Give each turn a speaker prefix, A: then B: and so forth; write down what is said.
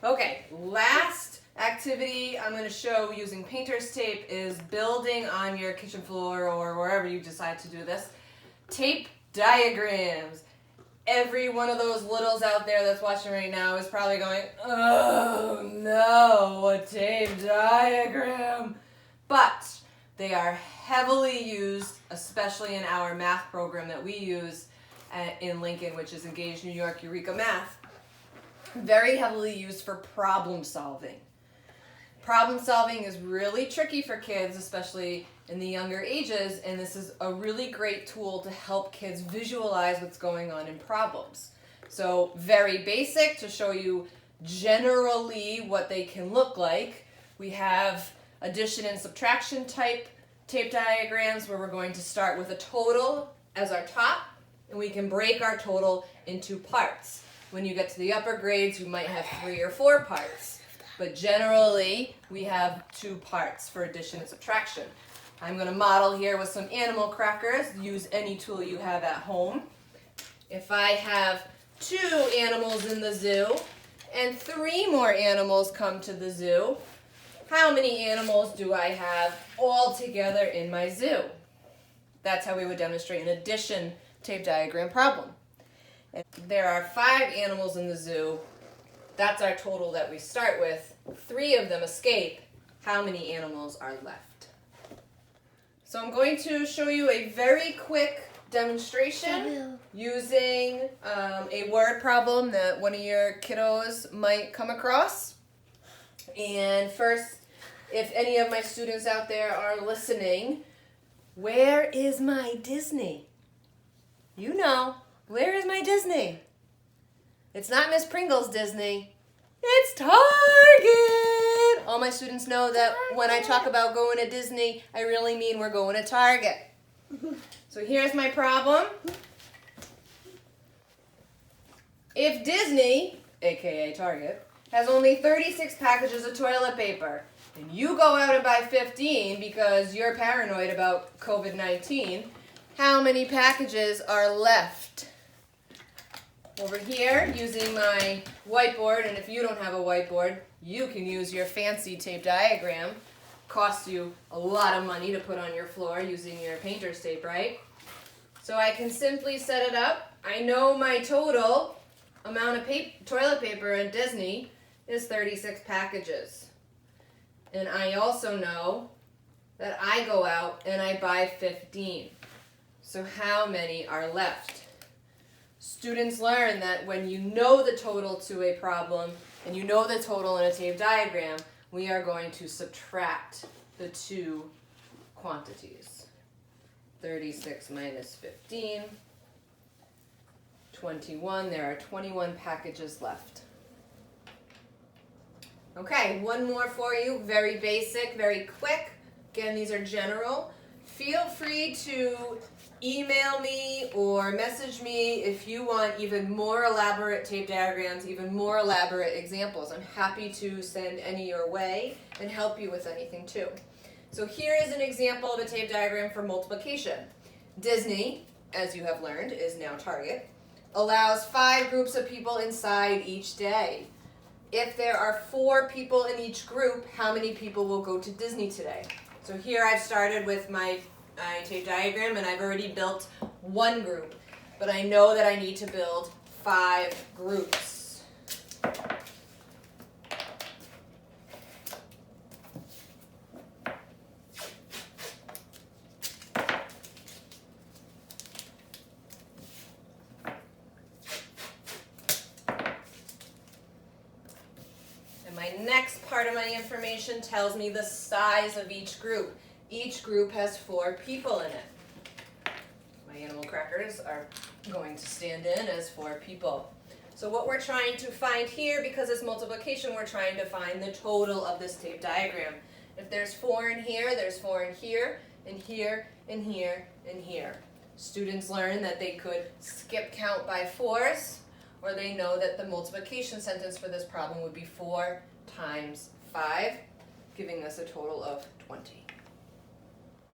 A: Okay, last activity I'm going to show using painter's tape is building on your kitchen floor or wherever you decide to do this. Tape diagrams. Every one of those littles out there that's watching right now is probably going, oh no, a tape diagram. But they are heavily used, especially in our math program that we use in Lincoln, which is Engage New York Eureka Math. Very heavily used for problem solving. Problem solving is really tricky for kids, especially in the younger ages, and this is a really great tool to help kids visualize what's going on in problems. So very basic to show you generally what they can look like. We have addition and subtraction type tape diagrams where we're going to start with a total as our top, and we can break our total into parts. When you get to the upper grades, you might have 3 or 4 parts. But generally, we have 2 parts for addition and subtraction. I'm going to model here with some animal crackers. Use any tool you have at home. If I have 2 animals in the zoo and 3 more animals come to the zoo, how many animals do I have all together in my zoo? That's how we would demonstrate an addition tape diagram problem. And there are 5 animals in the zoo. That's our total that we start with. 3 of them escape. How many animals are left? So I'm going to show you a very quick demonstration using a word problem that one of your kiddos might come across. And first, if any of my students out there are listening, where is my Disney? You know, where is my Disney? It's not Miss Pringle's Disney. It's Target! All my students know that when I talk about going to Disney, I really mean we're going to Target. So here's my problem. If Disney, aka Target, has only 36 packages of toilet paper, and you go out and buy 15 because you're paranoid about COVID-19, how many packages are left? Over here, using my whiteboard, and if you don't have a whiteboard, you can use your fancy tape diagram. Costs you a lot of money to put on your floor using your painter's tape, right? So I can simply set it up. I know my total amount of toilet paper at Disney is 36 packages. And I also know that I go out and I buy 15. So how many are left? Students learn that when you know the total to a problem and you know the total in a tape diagram, we are going to subtract the 2 quantities. 36 minus 15, 21. There are 21 packages left. Okay, one more for you. Very basic, very quick. Again, these are general. Feel free to email me or message me if you want even more elaborate tape diagrams, even more elaborate examples. I'm happy to send any your way and help you with anything too. So here is an example of a tape diagram for multiplication. Disney, as you have learned, is now Target, allows 5 groups of people inside each day. If there are 4 people in each group, how many people will go to Disney today? So here I've started with my tape diagram and I've already built 1 group, but I know that I need to build 5 groups. And my next part of my information tells me the size of each group. Each group has 4 people in it. My animal crackers are going to stand in as 4 people. So what we're trying to find here, because it's multiplication, we're trying to find the total of this tape diagram. If there's 4 in here, there's 4 in here, and here, and here, and here. Students learn that they could skip count by 4s, or they know that the multiplication sentence for this problem would be 4 times 5, giving us a total of 20.